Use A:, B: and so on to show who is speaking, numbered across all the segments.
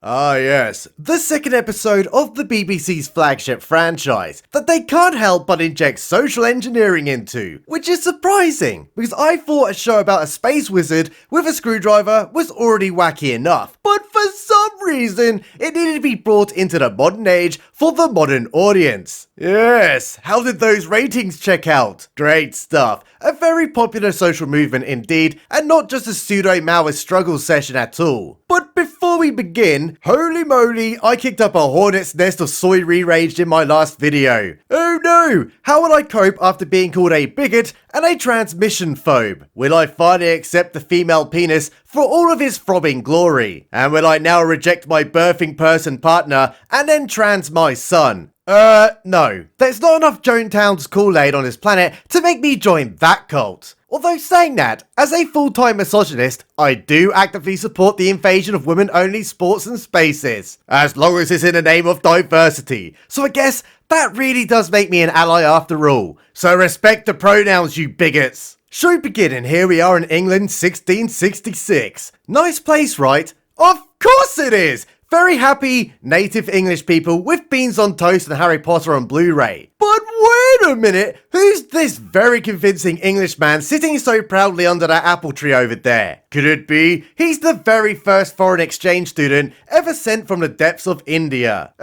A: Ah yes, the second episode of the BBC's flagship franchise that they can't help but inject social engineering into, which is surprising because I thought a show about a space wizard with a screwdriver was already wacky enough, but for some reason it needed to be brought into the modern age for the modern audience. Yes, how did those ratings check out? Great stuff. A very popular social movement indeed, and not just a pseudo-Maoist struggle session at all. But before we begin, holy moly, I kicked up a hornet's nest of soy re-rage in my last video. Oh no, how will I cope after being called a bigot and a transmission phobe? Will I finally accept the female penis for all of his throbbing glory? And will I now reject my birthing person partner and then trans my son? No. There's not enough Jonetown's Kool-Aid on this planet to make me join that cult. Although saying that, as a full-time misogynist, I do actively support the invasion of women-only sports and spaces, as long as it's in the name of diversity. So I guess that really does make me an ally after all. So respect the pronouns, you bigots. Shall we begin? And here we are in England, 1666. Nice place, right? Of course it is! Very happy native English people with beans on toast and Harry Potter on Blu-ray. But wait a minute, who's this very convincing Englishman sitting so proudly under that apple tree over there? Could it be he's the very first foreign exchange student ever sent from the depths of India?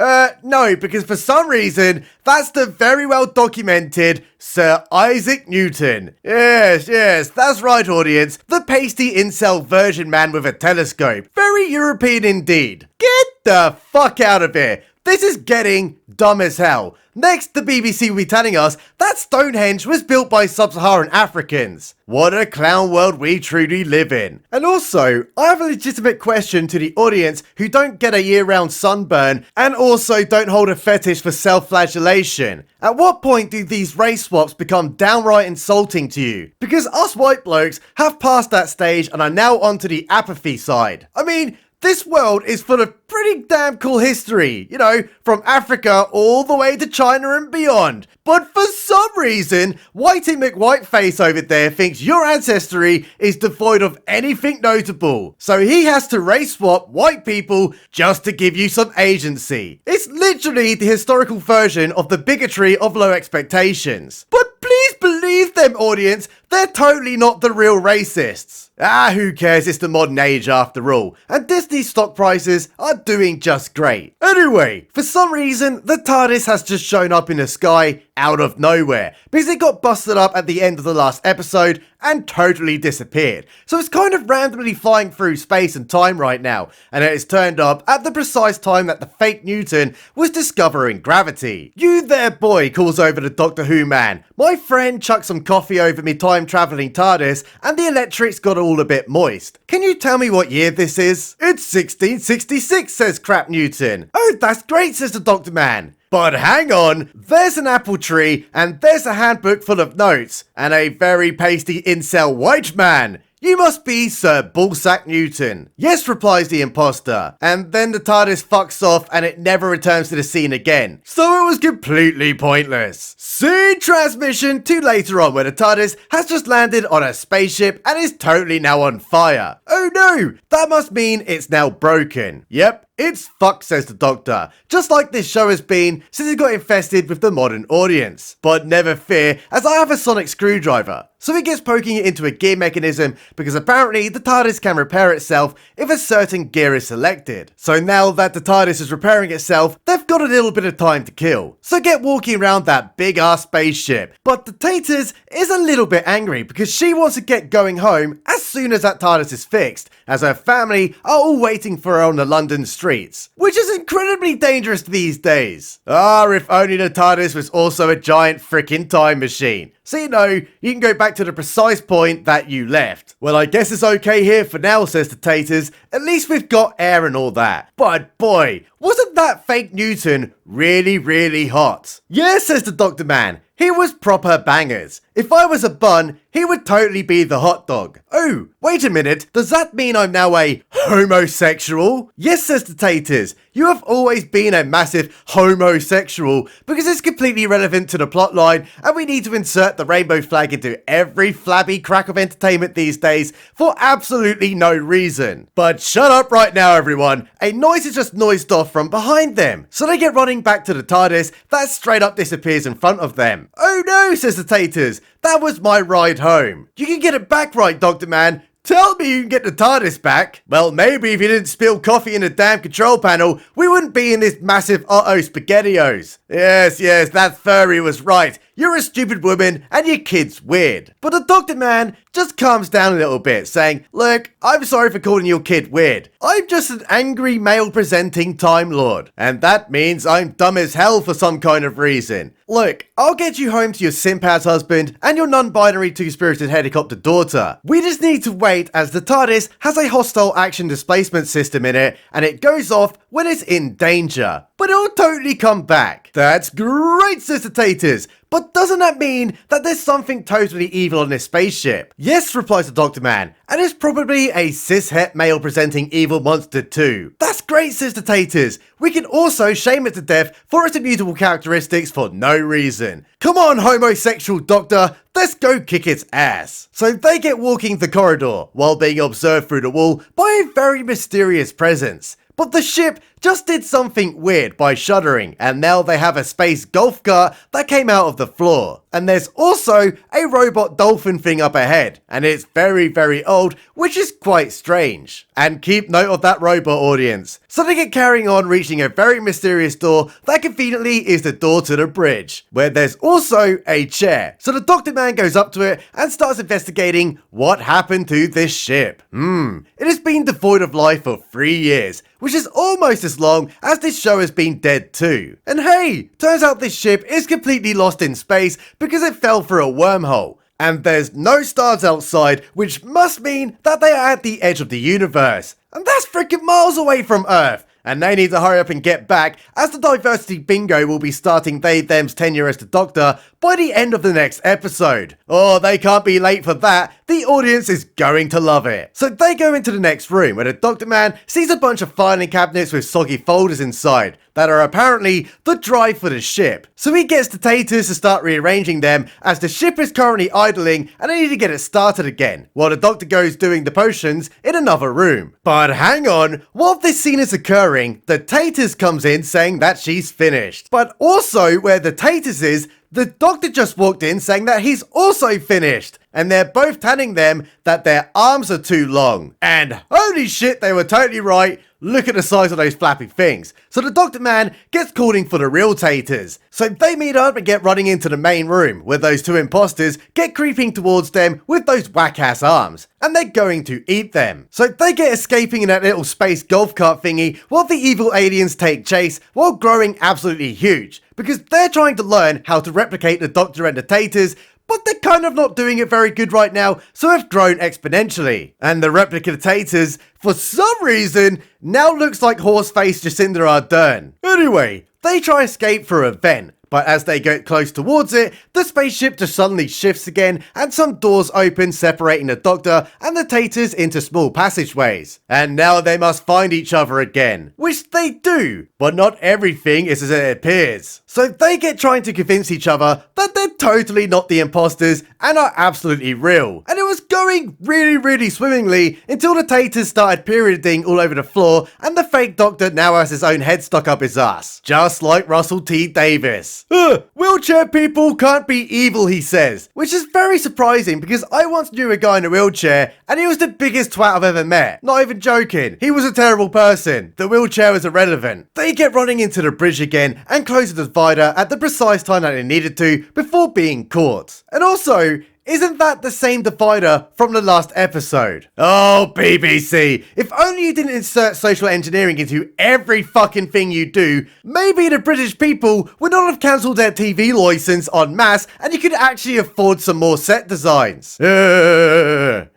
A: No, because for some reason, that's the very well documented Sir Isaac Newton. Yes, that's right, audience. The pasty incel virgin man with a telescope. Very European indeed. Get the fuck out of here. This is getting dumb as hell. Next, the BBC will be telling us that Stonehenge was built by sub-Saharan Africans. What a clown world we truly live in. And also, I have a legitimate question to the audience who don't get a year-round sunburn and also don't hold a fetish for self-flagellation. At what point do these race swaps become downright insulting to you? Because us white blokes have passed that stage and are now onto the apathy side. I mean, this world is full of pretty damn cool history, you know, from Africa all the way to China and beyond. But for some reason, Whitey McWhiteface over there thinks your ancestry is devoid of anything notable. So he has to race swap white people just to give you some agency. It's literally the historical version of the bigotry of low expectations. But please believe them, audience, they're totally not the real racists. Who cares, it's the modern age after all, and Disney stock prices are doing just great. Anyway, for some reason, the TARDIS has just shown up in the sky out of nowhere, because it got busted up at the end of the last episode and totally disappeared. So it's kind of randomly flying through space and time right now, and it is turned up at the precise time that the fake Newton was discovering gravity. You there boy, calls over the Doctor Who man. My friend chucked some coffee over me time travelling TARDIS and the electrics got all a bit moist. Can you tell me what year this is? It's 1666, says Crap Newton. Oh, that's great, says the Doctor man. But hang on, there's an apple tree, and there's a handbook full of notes, and a very pasty incel white man. You must be Sir Ballsack Newton. Yes, replies the imposter. And then the TARDIS fucks off and it never returns to the scene again. So it was completely pointless. Scene transmission to later on where the TARDIS has just landed on a spaceship and is totally now on fire. Oh no, that must mean it's now broken. Yep. It's fucked, says the Doctor, just like this show has been since it got infested with the modern audience. But never fear, as I have a sonic screwdriver. So he gets poking it into a gear mechanism because apparently the TARDIS can repair itself if a certain gear is selected. So now that the TARDIS is repairing itself, they've got a little bit of time to kill. So get walking around that big ass spaceship. But the Taters is a little bit angry because she wants to get going home as soon as that TARDIS is fixed, as her family are all waiting for her on the London streets, which is incredibly dangerous these days. If only the TARDIS was also a giant frickin' time machine. So you know, you can go back to the precise point that you left. Well, I guess it's okay here for now, says the Taters. At least we've got air and all that. But boy, wasn't that fake Newton really, really hot? Yeah, says the Doctor man. He was proper bangers. If I was a bun, he would totally be the hot dog. Oh, wait a minute, does that mean I'm now a homosexual? Yes, says the Taters. You have always been a massive homosexual because it's completely relevant to the plotline and we need to insert the rainbow flag into every flabby crack of entertainment these days for absolutely no reason. But shut up right now, everyone. A noise is just noised off from behind them, so they get running back to the TARDIS that straight up disappears in front of them. Oh no, says the Taters. That was my ride home. You can get it back right, Dr. Man. Tell me you can get the TARDIS back. Well, maybe if you didn't spill coffee in the damn control panel, we wouldn't be in this massive Otto SpaghettiOs. Yes, that furry was right. You're a stupid woman and your kid's weird. But the Doctor Man just calms down a little bit, saying, look, I'm sorry for calling your kid weird. I'm just an angry male presenting Time Lord. And that means I'm dumb as hell for some kind of reason. Look, I'll get you home to your simp-ass husband and your non-binary two-spirited helicopter daughter. We just need to wait as the TARDIS has a hostile action displacement system in it and it goes off when it's in danger. But it'll totally come back. That's great, Sister Taters. But doesn't that mean that there's something totally evil on this spaceship? Yes, replies the Doctor Man, and it's probably a cis-het male presenting evil monster too. That's great, Sister Taters. We can also shame it to death for its immutable characteristics for no reason. Come on, homosexual Doctor, let's go kick its ass. So they get walking the corridor while being observed through the wall by a very mysterious presence. But the ship just did something weird by shuddering, and now they have a space golf cart that came out of the floor. And there's also a robot dolphin thing up ahead, and it's very, very old, which is quite strange. And keep note of that robot, audience. So they get carrying on, reaching a very mysterious door that conveniently is the door to the bridge, where there's also a chair. So the Doctor Man goes up to it and starts investigating what happened to this ship. It has been devoid of life for 3 years, which is almost as long as this show has been dead too. And hey, turns out this ship is completely lost in space because it fell through a wormhole. And there's no stars outside, which must mean that they are at the edge of the universe. And that's freaking miles away from Earth. And they need to hurry up and get back, as the diversity bingo will be starting they/them's tenure as the Doctor by the end of the next episode. Oh, they can't be late for that. The audience is going to love it. So they go into the next room where the Doctor Man sees a bunch of filing cabinets with soggy folders inside that are apparently the drive for the ship. So he gets the Taters to start rearranging them as the ship is currently idling and they need to get it started again, while the Doctor goes doing the potions in another room. But hang on, while this scene is occurring, the Taters comes in saying that she's finished. But also where the Taters is, the Doctor just walked in saying that he's also finished. And they're both telling them that their arms are too long. And holy shit, they were totally right. Look at the size of those flappy things. So the Doctor Man gets calling for the real Taters. So they meet up and get running into the main room, where those two imposters get creeping towards them with those whack-ass arms. And they're going to eat them. So they get escaping in that little space golf cart thingy, while the evil aliens take chase while growing absolutely huge. Because they're trying to learn how to replicate the Doctor and the Taters, but they're kind of not doing it very good right now, so have grown exponentially. And the replicators, for some reason, now looks like horse-faced Jacinda Ardern. Anyway, they try escape through a vent, but as they get close towards it, the spaceship just suddenly shifts again and some doors open, separating the Doctor and the Taters into small passageways. And now they must find each other again, which they do, but not everything is as it appears. So they get trying to convince each other that they're totally not the imposters and are absolutely real. And it was going really swimmingly until the Taters started perioding all over the floor and the fake Doctor now has his own head stuck up his ass. Just like Russell T Davis. Wheelchair people can't be evil, he says, which is very surprising because I once knew a guy in a wheelchair and he was the biggest twat I've ever met. Not even joking. He was a terrible person. The wheelchair was irrelevant. They get running into the bridge again and close the divider at the precise time that they needed to before being caught. And also, isn't that the same divider from the last episode? Oh, BBC, if only you didn't insert social engineering into every fucking thing you do, maybe the British people would not have cancelled their TV license en masse and you could actually afford some more set designs.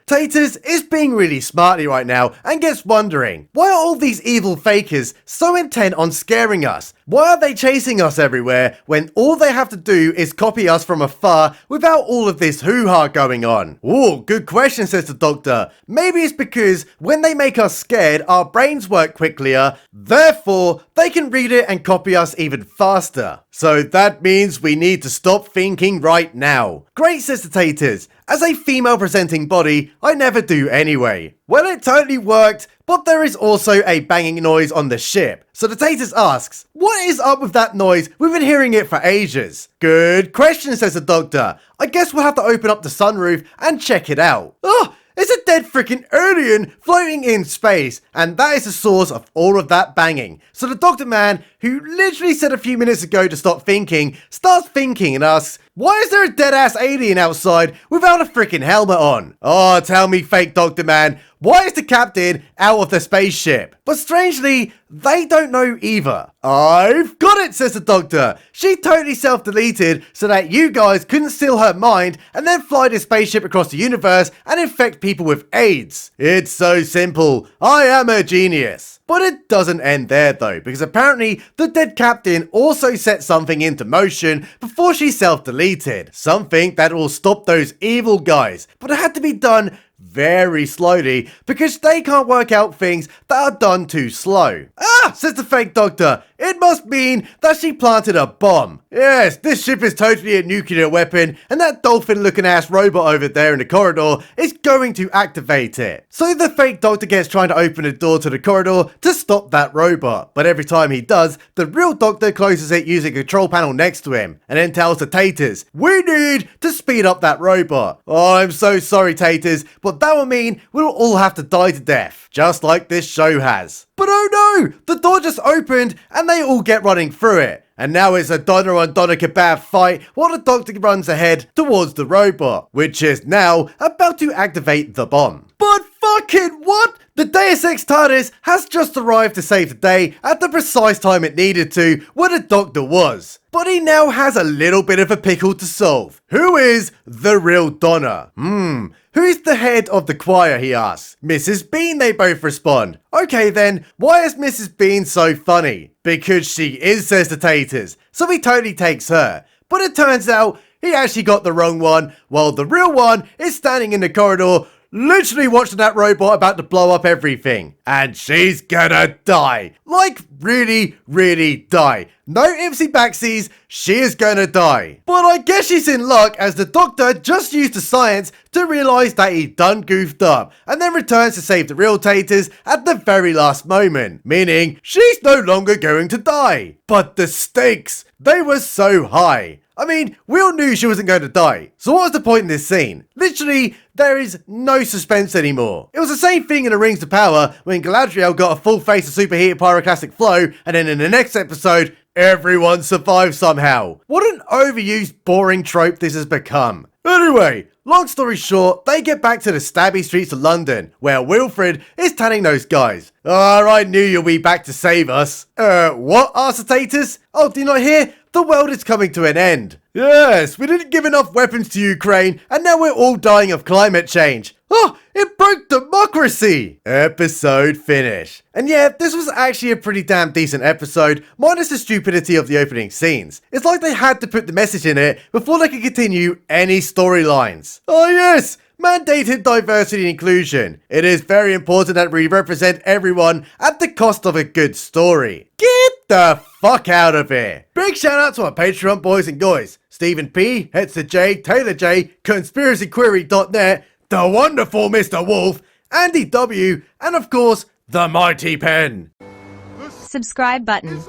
A: Taters is being really smarty right now and gets wondering, why are all these evil fakers so intent on scaring us? Why are they chasing us everywhere when all they have to do is copy us from afar without all of this hoo-ha going on? Ooh, good question, says the doctor. Maybe it's because when they make us scared, our brains work quicker, therefore they can read it and copy us even faster. So that means we need to stop thinking right now. Great, says the Taters. As a female presenting body, I never do anyway. Well, it totally worked, but there is also a banging noise on the ship. So the Taters asks, what is up with that noise? We've been hearing it for ages. Good question, says the doctor. I guess we'll have to open up the sunroof and check it out. Oh, it's a dead freaking alien floating in space, and that is the source of all of that banging. So the doctor man, who literally said a few minutes ago to stop thinking, starts thinking and asks, why is there a dead-ass alien outside without a freaking helmet on? Oh, tell me, fake doctor man, why is the captain out of the spaceship? But strangely, they don't know either. I've got it, says the doctor. She totally self-deleted so that you guys couldn't steal her mind and then fly this spaceship across the universe and infect people with AIDS. It's so simple. I am a genius. But it doesn't end there though, because apparently the dead captain also set something into motion before she self-deleted. Something that will stop those evil guys, but it had to be done very slowly because they can't work out things that are done too slow. Ah, says the fake doctor, it must mean that she planted a bomb. Yes, this ship is totally a nuclear weapon and that dolphin looking ass robot over there in the corridor is going to activate it. So the fake doctor gets trying to open the door to the corridor to stop that robot, but every time he does, the real doctor closes it using a control panel next to him and then tells the Taters, we need to speed up that robot. Oh, I'm so sorry Taters, but that will mean we'll all have to die to death, just like this show has. But oh no, the door just opened and they all get running through it. And now it's a doner on doner kebab fight while the doctor runs ahead towards the robot, which is now about to activate the bomb. But fucking what? The Deus Ex TARDIS has just arrived to save the day at the precise time it needed to where the doctor was. But he now has a little bit of a pickle to solve. Who is the real Donna? Who's the head of the choir, he asks. Mrs. Bean, they both respond. Okay then, why is Mrs. Bean so funny? Because she is, says the Taters. So he totally takes her. But it turns out he actually got the wrong one, while the real one is standing in the corridor literally watching that robot about to blow up everything. And she's gonna die. Like, really, really die. No ifsy backsies, she is gonna die. But I guess she's in luck as the doctor just used the science to realise that he done goofed up and then returns to save the real Taters at the very last moment, meaning she's no longer going to die. But the stakes, they were so high. I mean, we all knew she wasn't going to die. So what was the point in this scene? Literally, there is no suspense anymore. It was the same thing in The Rings of Power when Galadriel got a full face of superheated pyroclastic flow and then in the next episode, everyone survived somehow. What an overused, boring trope this has become. Anyway, long story short, they get back to the stabby streets of London, where Wilfred is telling those guys, I knew you'd be back to save us. What, asked the Taters? Oh, do you not hear? The world is coming to an end. Yes, we didn't give enough weapons to Ukraine, and now we're all dying of climate change. Oh, it broke democracy! Episode finish. And yeah, this was actually a pretty damn decent episode, minus the stupidity of the opening scenes. It's like they had to put the message in it before they could continue any storylines. Oh yes! Mandated diversity and inclusion. It is very important that we represent everyone at the cost of a good story. Get the fuck out of here. Big shout out to our Patreon boys and guys. Stephen P, Hetzer J, Taylor J, ConspiracyQuery.net, the wonderful Mr. Wolf, Andy W, and of course, the Mighty Pen.
B: Subscribe button.